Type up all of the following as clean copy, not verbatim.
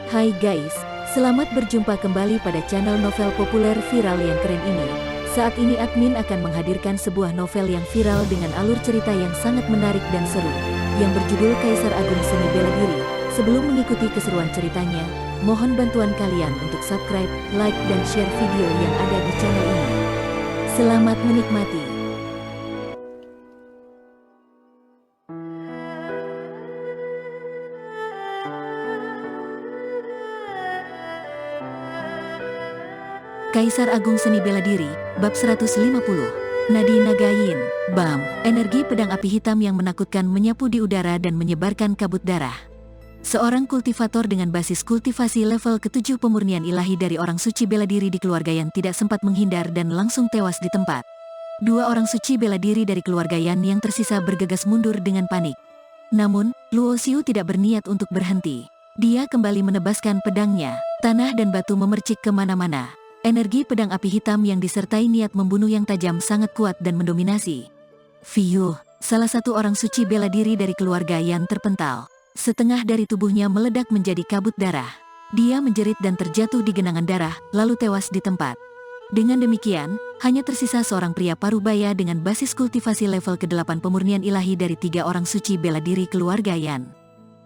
Hai guys, selamat berjumpa kembali pada channel novel populer viral yang keren ini. Saat ini admin akan menghadirkan sebuah novel yang viral dengan alur cerita yang sangat menarik dan seru, yang berjudul Kaisar Agung Seni Bela Diri. Sebelum mengikuti keseruan ceritanya, mohon bantuan kalian untuk subscribe, like, dan share video yang ada di channel ini. Selamat menikmati. Kaisar Agung Seni Bela Diri, Bab 150. Nadi Nagayin, Bam, energi pedang api hitam yang menakutkan menyapu di udara dan menyebarkan kabut darah. Seorang kultivator dengan basis kultivasi level ke-7 pemurnian ilahi dari orang suci bela diri di keluarga Yan tidak sempat menghindar dan langsung tewas di tempat. Dua orang suci bela diri dari keluarga Yan yang tersisa bergegas mundur dengan panik. Namun, Luo Xiu tidak berniat untuk berhenti. Dia kembali menebaskan pedangnya. Tanah dan batu memercik kemana-mana. Energi pedang api hitam yang disertai niat membunuh yang tajam sangat kuat dan mendominasi. Fiyu, salah satu orang suci bela diri dari keluarga Yan terpental. Setengah dari tubuhnya meledak menjadi kabut darah. Dia menjerit dan terjatuh di genangan darah, lalu tewas di tempat. Dengan demikian, hanya tersisa seorang pria parubaya dengan basis kultivasi level ke-8 pemurnian ilahi dari 3 orang suci bela diri keluarga Yan.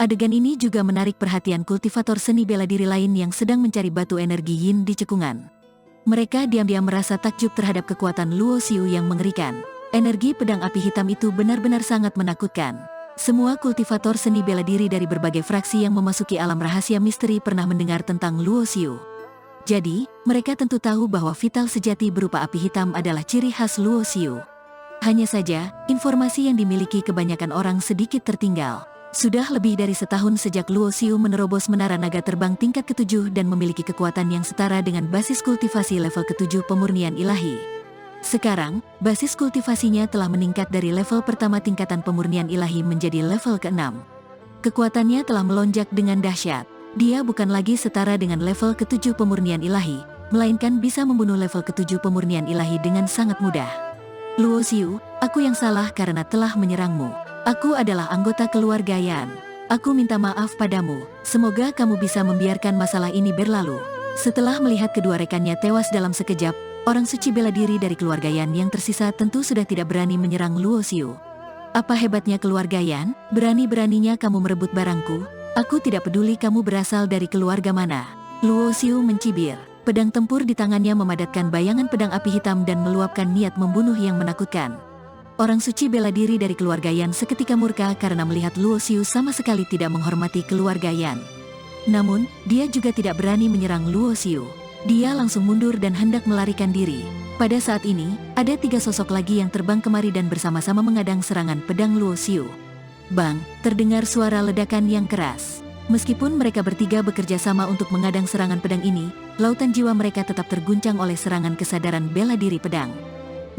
Adegan ini juga menarik perhatian kultivator seni bela diri lain yang sedang mencari batu energi yin di cekungan. Mereka diam-diam merasa takjub terhadap kekuatan Luo Xiu yang mengerikan. Energi pedang api hitam itu benar-benar sangat menakutkan. Semua kultivator seni bela diri dari berbagai fraksi yang memasuki alam rahasia misteri pernah mendengar tentang Luo Xiu. Jadi, mereka tentu tahu bahwa vital sejati berupa api hitam adalah ciri khas Luo Xiu. Hanya saja, informasi yang dimiliki kebanyakan orang sedikit tertinggal. Sudah lebih dari setahun sejak Luo Xiu menerobos menara naga terbang tingkat ke-7 dan memiliki kekuatan yang setara dengan basis kultivasi level ke-7 pemurnian ilahi. Sekarang, basis kultivasinya telah meningkat dari level pertama tingkatan pemurnian ilahi menjadi level ke-6. Kekuatannya telah melonjak dengan dahsyat. Dia bukan lagi setara dengan level ke-7 pemurnian ilahi, melainkan bisa membunuh level ke-7 pemurnian ilahi dengan sangat mudah. Luo Xiu, aku yang salah karena telah menyerangmu. Aku adalah anggota keluarga Yan. Aku minta maaf padamu. Semoga kamu bisa membiarkan masalah ini berlalu. Setelah melihat kedua rekannya tewas dalam sekejap, orang suci bela diri dari keluarga Yan yang tersisa tentu sudah tidak berani menyerang Luo Xiu. Apa hebatnya keluarga Yan? Berani-beraninya kamu merebut barangku? Aku tidak peduli kamu berasal dari keluarga mana. Luo Xiu mencibir. Pedang tempur di tangannya memadatkan bayangan pedang api hitam dan meluapkan niat membunuh yang menakutkan. Orang suci bela diri dari keluarga Yan seketika murka karena melihat Luo Xiu sama sekali tidak menghormati keluarga Yan. Namun, dia juga tidak berani menyerang Luo Xiu. Dia langsung mundur dan hendak melarikan diri. Pada saat ini, ada 3 sosok lagi yang terbang kemari dan bersama-sama mengadang serangan pedang Luo Xiu. Bang, terdengar suara ledakan yang keras. Meskipun mereka bertiga bekerja sama untuk mengadang serangan pedang ini, lautan jiwa mereka tetap terguncang oleh serangan kesadaran bela diri pedang.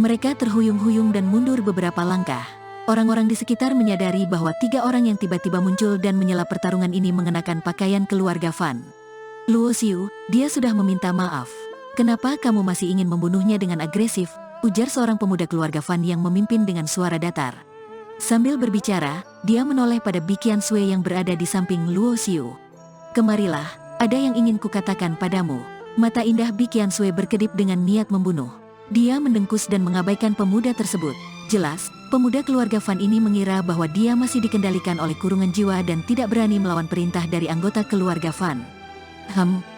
Mereka terhuyung-huyung dan mundur beberapa langkah. Orang-orang di sekitar menyadari bahwa 3 orang yang tiba-tiba muncul dan menyela pertarungan ini mengenakan pakaian keluarga Fan. Luo Xiu, dia sudah meminta maaf. Kenapa kamu masih ingin membunuhnya dengan agresif? Ujar seorang pemuda keluarga Fan yang memimpin dengan suara datar. Sambil berbicara, dia menoleh pada Bi Qiansui yang berada di samping Luo Xiu. Kemarilah, ada yang ingin kukatakan padamu. Mata indah Bi Qiansui berkedip dengan niat membunuh. Dia mendengkus dan mengabaikan pemuda tersebut. Jelas, pemuda keluarga Fan ini mengira bahwa dia masih dikendalikan oleh kurungan jiwa dan tidak berani melawan perintah dari anggota keluarga Fan.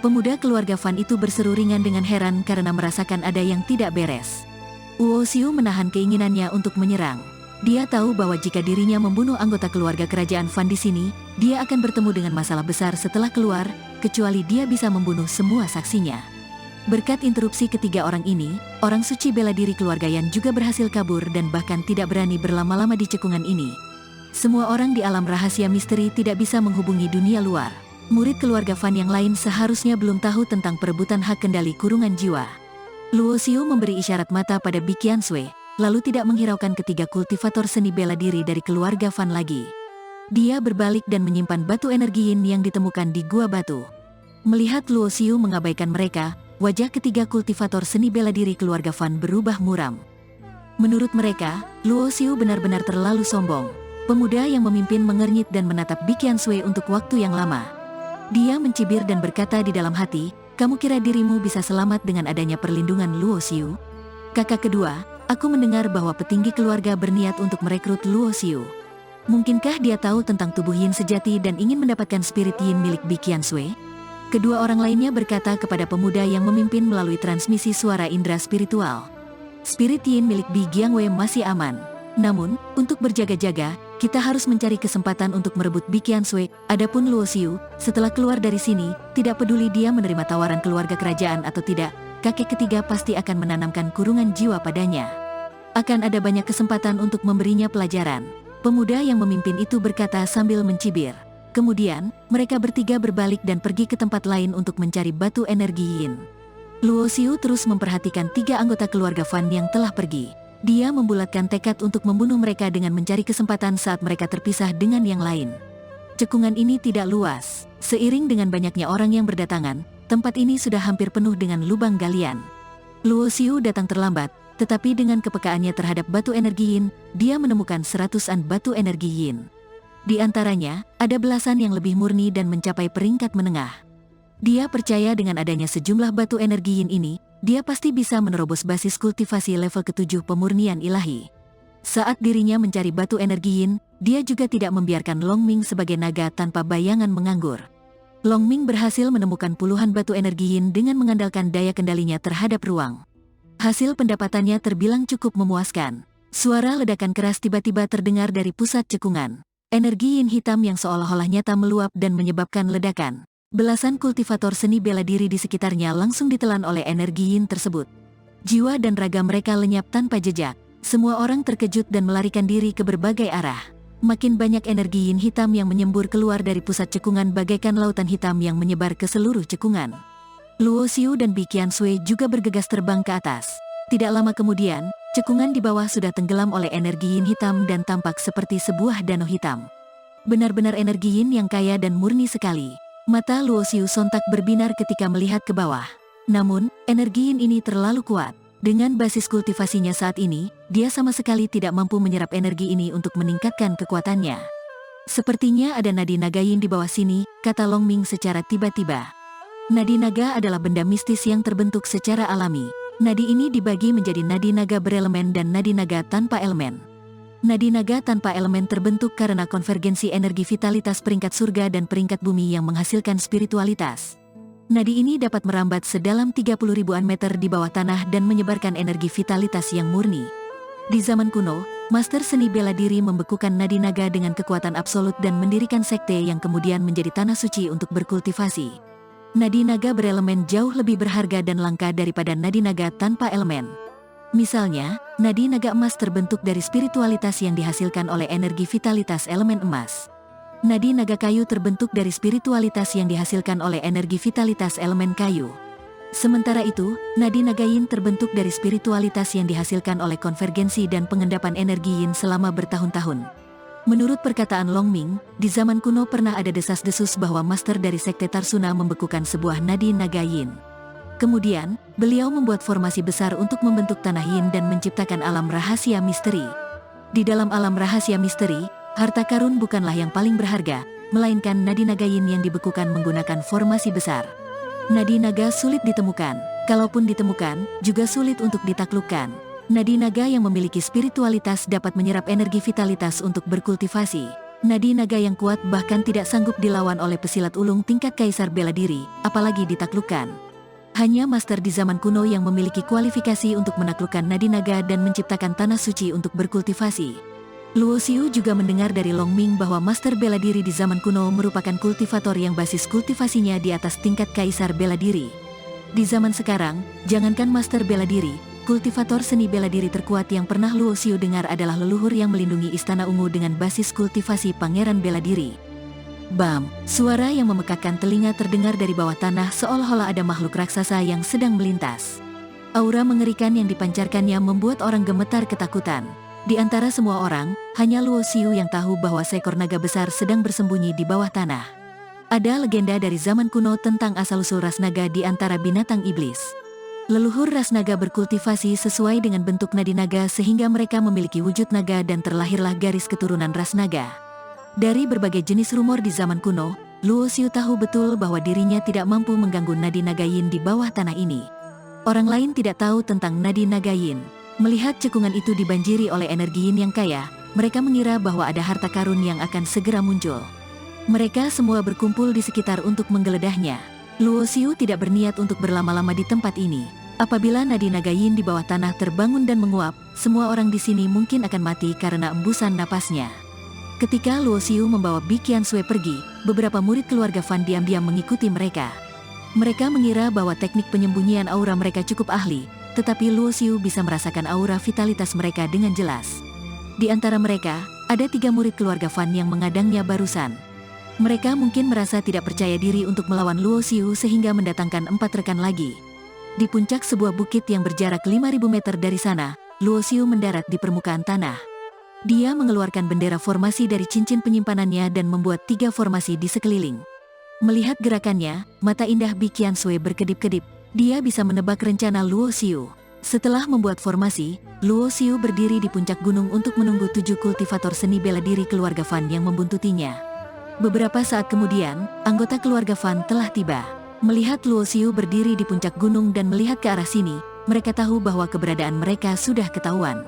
Pemuda keluarga Fan itu berseru ringan dengan heran karena merasakan ada yang tidak beres. Luo Xiu menahan keinginannya untuk menyerang. Dia tahu bahwa jika dirinya membunuh anggota keluarga kerajaan Fan di sini, dia akan bertemu dengan masalah besar setelah keluar, kecuali dia bisa membunuh semua saksinya. Berkat interupsi ketiga orang ini, orang suci bela diri keluarga Yan juga berhasil kabur dan bahkan tidak berani berlama-lama di cekungan ini. Semua orang di alam rahasia misteri tidak bisa menghubungi dunia luar. Murid keluarga Fan yang lain seharusnya belum tahu tentang perebutan hak kendali kurungan jiwa. Luo Xiu memberi isyarat mata pada Bi Qiansui, lalu tidak menghiraukan ketiga kultivator seni bela diri dari keluarga Fan lagi. Dia berbalik dan menyimpan batu energi yin yang ditemukan di gua batu. Melihat Luo Xiu mengabaikan mereka, wajah ketiga kultivator seni bela diri keluarga Fan berubah muram. Menurut mereka, Luo Xiu benar-benar terlalu sombong. Pemuda yang memimpin mengernyit dan menatap Bi Qiansui untuk waktu yang lama. Dia mencibir dan berkata di dalam hati, "Kamu kira dirimu bisa selamat dengan adanya perlindungan Luo Xiu?" Kakak kedua, aku mendengar bahwa petinggi keluarga berniat untuk merekrut Luo Xiu. Mungkinkah dia tahu tentang tubuh Yin sejati dan ingin mendapatkan spirit Yin milik Bi Qiansui? Kedua orang lainnya berkata kepada pemuda yang memimpin melalui transmisi suara indera spiritual. Spirit Yin milik Bi Qiansui masih aman. Namun, untuk berjaga-jaga, kita harus mencari kesempatan untuk merebut Bi Qiansui. Adapun Luo Xiu, setelah keluar dari sini, tidak peduli dia menerima tawaran keluarga kerajaan atau tidak, kakek ketiga pasti akan menanamkan kurungan jiwa padanya. Akan ada banyak kesempatan untuk memberinya pelajaran. Pemuda yang memimpin itu berkata sambil mencibir. Kemudian, mereka bertiga berbalik dan pergi ke tempat lain untuk mencari batu energi Yin. Luo Xiu terus memperhatikan 3 anggota keluarga Fan yang telah pergi. Dia membulatkan tekad untuk membunuh mereka dengan mencari kesempatan saat mereka terpisah dengan yang lain. Cekungan ini tidak luas. Seiring dengan banyaknya orang yang berdatangan, tempat ini sudah hampir penuh dengan lubang galian. Luo Xiu datang terlambat, tetapi dengan kepekaannya terhadap batu energi Yin, dia menemukan 100-an batu energi Yin. Di antaranya, ada belasan yang lebih murni dan mencapai peringkat menengah. Dia percaya dengan adanya sejumlah batu energi Yin ini, dia pasti bisa menerobos basis kultivasi level ke-7 pemurnian ilahi. Saat dirinya mencari batu energi Yin, dia juga tidak membiarkan Long Ming sebagai naga tanpa bayangan menganggur. Long Ming berhasil menemukan puluhan batu energi Yin dengan mengandalkan daya kendalinya terhadap ruang. Hasil pendapatannya terbilang cukup memuaskan. Suara ledakan keras tiba-tiba terdengar dari pusat cekungan. Energi Yin hitam yang seolah-olah nyata meluap dan menyebabkan ledakan. Belasan kultivator seni bela diri di sekitarnya langsung ditelan oleh energi Yin tersebut. Jiwa dan raga mereka lenyap tanpa jejak. Semua orang terkejut dan melarikan diri ke berbagai arah. Makin banyak energi Yin hitam yang menyembur keluar dari pusat cekungan bagaikan lautan hitam yang menyebar ke seluruh cekungan. Luo Xiu dan Bi Qiansui juga bergegas terbang ke atas. Tidak lama kemudian, cekungan di bawah sudah tenggelam oleh energi Yin hitam dan tampak seperti sebuah danau hitam. Benar-benar energi Yin yang kaya dan murni sekali. Mata Luo Xiu sontak berbinar ketika melihat ke bawah. Namun, energi Yin ini terlalu kuat. Dengan basis kultivasinya saat ini, dia sama sekali tidak mampu menyerap energi ini untuk meningkatkan kekuatannya. Sepertinya ada nadi naga Yin di bawah sini, kata Long Ming secara tiba-tiba. Nadi naga adalah benda mistis yang terbentuk secara alami. Nadi ini dibagi menjadi nadi naga berelemen dan nadi naga tanpa elemen. Nadi naga tanpa elemen terbentuk karena konvergensi energi vitalitas peringkat surga dan peringkat bumi yang menghasilkan spiritualitas. Nadi ini dapat merambat sedalam 30 ribuan meter di bawah tanah dan menyebarkan energi vitalitas yang murni. Di zaman kuno, master seni bela diri membekukan nadi naga dengan kekuatan absolut dan mendirikan sekte yang kemudian menjadi tanah suci untuk berkultivasi. Nadi naga berelemen jauh lebih berharga dan langka daripada nadi naga tanpa elemen. Misalnya, nadi naga emas terbentuk dari spiritualitas yang dihasilkan oleh energi vitalitas elemen emas. Nadi naga kayu terbentuk dari spiritualitas yang dihasilkan oleh energi vitalitas elemen kayu. Sementara itu, nadi naga Yin terbentuk dari spiritualitas yang dihasilkan oleh konvergensi dan pengendapan energi Yin selama bertahun-tahun. Menurut perkataan Long Ming, di zaman kuno pernah ada desas-desus bahwa master dari sekte Tarsuna membekukan sebuah nadi naga Yin. Kemudian, beliau membuat formasi besar untuk membentuk tanah Yin dan menciptakan alam rahasia misteri. Di dalam alam rahasia misteri, harta karun bukanlah yang paling berharga, melainkan nadi naga Yin yang dibekukan menggunakan formasi besar. Nadi naga sulit ditemukan, kalaupun ditemukan, juga sulit untuk ditaklukkan. Nadi naga yang memiliki spiritualitas dapat menyerap energi vitalitas untuk berkultivasi. Nadi naga yang kuat bahkan tidak sanggup dilawan oleh pesilat ulung tingkat kaisar bela diri, apalagi ditaklukkan. Hanya master di zaman kuno yang memiliki kualifikasi untuk menaklukkan nadi naga dan menciptakan tanah suci untuk berkultivasi. Luo Xiu juga mendengar dari Long Ming bahwa master bela diri di zaman kuno merupakan kultivator yang basis kultivasinya di atas tingkat kaisar bela diri. Di zaman sekarang, jangankan master bela diri, kultivator seni bela diri terkuat yang pernah Luo Xiu dengar adalah leluhur yang melindungi Istana Ungu dengan basis kultivasi pangeran bela diri. Bam, suara yang memekakkan telinga terdengar dari bawah tanah seolah-olah ada makhluk raksasa yang sedang melintas. Aura mengerikan yang dipancarkannya membuat orang gemetar ketakutan. Di antara semua orang, hanya Luo Xiu yang tahu bahwa seekor naga besar sedang bersembunyi di bawah tanah. Ada legenda dari zaman kuno tentang asal-usul ras naga di antara binatang iblis. Leluhur ras naga berkultivasi sesuai dengan bentuk nadi naga sehingga mereka memiliki wujud naga dan terlahirlah garis keturunan ras naga. Dari berbagai jenis rumor di zaman kuno, Luo Xiu tahu betul bahwa dirinya tidak mampu mengganggu nadi naga yin di bawah tanah ini. Orang lain tidak tahu tentang nadi naga yin. Melihat cekungan itu dibanjiri oleh energi yin yang kaya, mereka mengira bahwa ada harta karun yang akan segera muncul. Mereka semua berkumpul di sekitar untuk menggeledahnya. Luo Xiu tidak berniat untuk berlama-lama di tempat ini. Apabila nadi naga yin di bawah tanah terbangun dan menguap, semua orang di sini mungkin akan mati karena embusan napasnya. Ketika Luo Xiu membawa Bi Qiansui pergi, beberapa murid keluarga Fan diam-diam mengikuti mereka. Mereka mengira bahwa teknik penyembunyian aura mereka cukup ahli, tetapi Luo Xiu bisa merasakan aura vitalitas mereka dengan jelas. Di antara mereka, ada 3 murid keluarga Fan yang mengadangnya barusan. Mereka mungkin merasa tidak percaya diri untuk melawan Luo Xiu sehingga mendatangkan 4 rekan lagi. Di puncak sebuah bukit yang berjarak 5.000 meter dari sana, Luo Xiu mendarat di permukaan tanah. Dia mengeluarkan bendera formasi dari cincin penyimpanannya dan membuat 3 formasi di sekeliling. Melihat gerakannya, mata indah Bi Qiansui berkedip-kedip. Dia bisa menebak rencana Luo Xiu. Setelah membuat formasi, Luo Xiu berdiri di puncak gunung untuk menunggu 7 kultivator seni bela diri keluarga Fan yang membuntutinya. Beberapa saat kemudian, anggota keluarga Fan telah tiba. Melihat Luo Xiu berdiri di puncak gunung dan melihat ke arah sini, mereka tahu bahwa keberadaan mereka sudah ketahuan.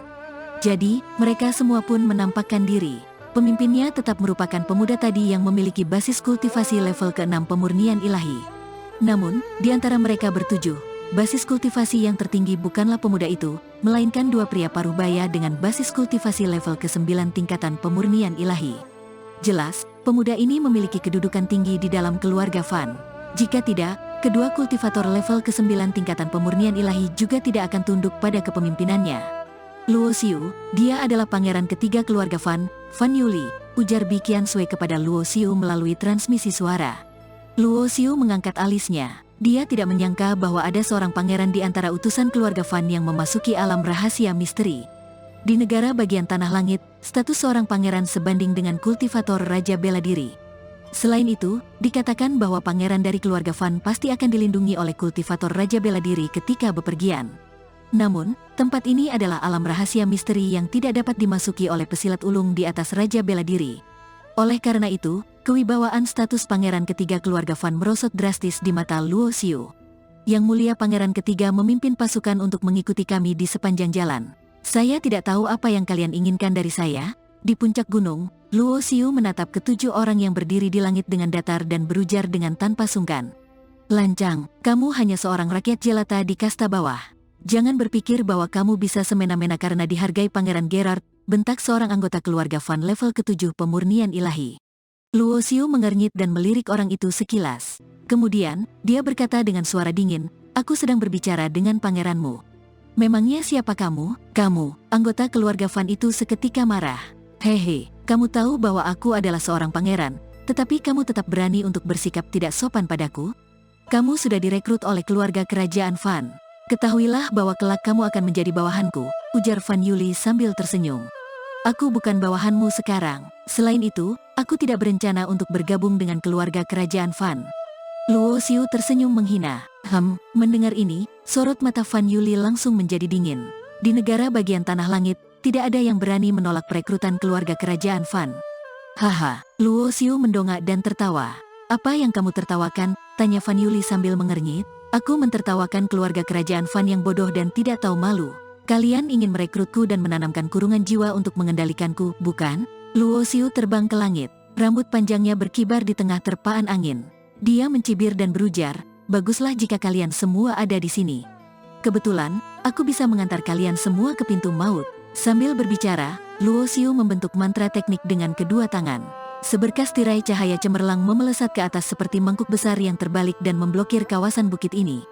Jadi, mereka semua pun menampakkan diri. Pemimpinnya tetap merupakan pemuda tadi yang memiliki basis kultivasi level ke-6 pemurnian ilahi. Namun, di antara mereka bertujuh, basis kultivasi yang tertinggi bukanlah pemuda itu, melainkan 2 pria parubaya dengan basis kultivasi level ke-9 tingkatan pemurnian ilahi. Jelas, pemuda ini memiliki kedudukan tinggi di dalam keluarga Fan. Jika tidak, kedua kultivator level ke-9 tingkatan pemurnian ilahi juga tidak akan tunduk pada kepemimpinannya. Luo Xiu, dia adalah pangeran ketiga keluarga Fan, Fan Yuli, ujar Bi Qiansui kepada Luo Xiu melalui transmisi suara. Luo Xiu mengangkat alisnya. Dia tidak menyangka bahwa ada seorang pangeran di antara utusan keluarga Fan yang memasuki alam rahasia misteri. Di negara bagian tanah langit, status seorang pangeran sebanding dengan kultivator raja bela diri. Selain itu, dikatakan bahwa pangeran dari keluarga Fan pasti akan dilindungi oleh kultivator raja bela diri ketika bepergian. Namun, tempat ini adalah alam rahasia misteri yang tidak dapat dimasuki oleh pesilat ulung di atas raja bela diri. Oleh karena itu, kewibawaan status pangeran ketiga keluarga Fan merosot drastis di mata Luo Xiu. Yang mulia pangeran ketiga memimpin pasukan untuk mengikuti kami di sepanjang jalan. Saya tidak tahu apa yang kalian inginkan dari saya. Di puncak gunung, Luo Xiu menatap ke-7 orang yang berdiri di langit dengan datar dan berujar dengan tanpa sungkan. Lancang, kamu hanya seorang rakyat jelata di kasta bawah. Jangan berpikir bahwa kamu bisa semena-mena karena dihargai Pangeran Gerard, bentak seorang anggota keluarga Fan level ke-7 pemurnian ilahi. Luo Xiu mengernyit dan melirik orang itu sekilas. Kemudian, dia berkata dengan suara dingin, aku sedang berbicara dengan pangeranmu. Memangnya siapa kamu? Kamu, anggota keluarga Fan itu seketika marah. Hehe, kamu tahu bahwa aku adalah seorang pangeran, tetapi kamu tetap berani untuk bersikap tidak sopan padaku? Kamu sudah direkrut oleh keluarga kerajaan Fan. Ketahuilah bahwa kelak kamu akan menjadi bawahanku, ujar Fan Yuli sambil tersenyum. Aku bukan bawahanmu sekarang. Selain itu, aku tidak berencana untuk bergabung dengan keluarga kerajaan Fan. Luo Xiu tersenyum menghina. Mendengar ini, sorot mata Fan Yuli langsung menjadi dingin. Di negara bagian tanah langit, tidak ada yang berani menolak perekrutan keluarga kerajaan Fan. Haha, Luo Xiu mendongak dan tertawa. Apa yang kamu tertawakan? Tanya Fan Yuli sambil mengernyit. Aku mentertawakan keluarga kerajaan Fan yang bodoh dan tidak tahu malu. Kalian ingin merekrutku dan menanamkan kurungan jiwa untuk mengendalikanku, bukan? Luo Xiu terbang ke langit. Rambut panjangnya berkibar di tengah terpaan angin. Dia mencibir dan berujar, baguslah jika kalian semua ada di sini. Kebetulan, aku bisa mengantar kalian semua ke pintu maut. Sambil berbicara, Luo Xiu membentuk mantra teknik dengan kedua tangan. Seberkas tirai cahaya cemerlang memelesat ke atas seperti mangkuk besar yang terbalik dan memblokir kawasan bukit ini.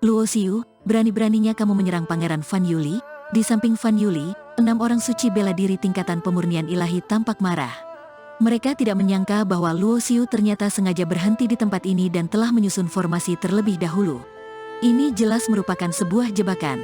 Luo Xiu, berani-beraninya kamu menyerang Pangeran Fan Yuli? Di samping Fan Yuli, 6 orang suci bela diri tingkatan pemurnian ilahi tampak marah. Mereka tidak menyangka bahwa Luo Xiu ternyata sengaja berhenti di tempat ini dan telah menyusun formasi terlebih dahulu. Ini jelas merupakan sebuah jebakan.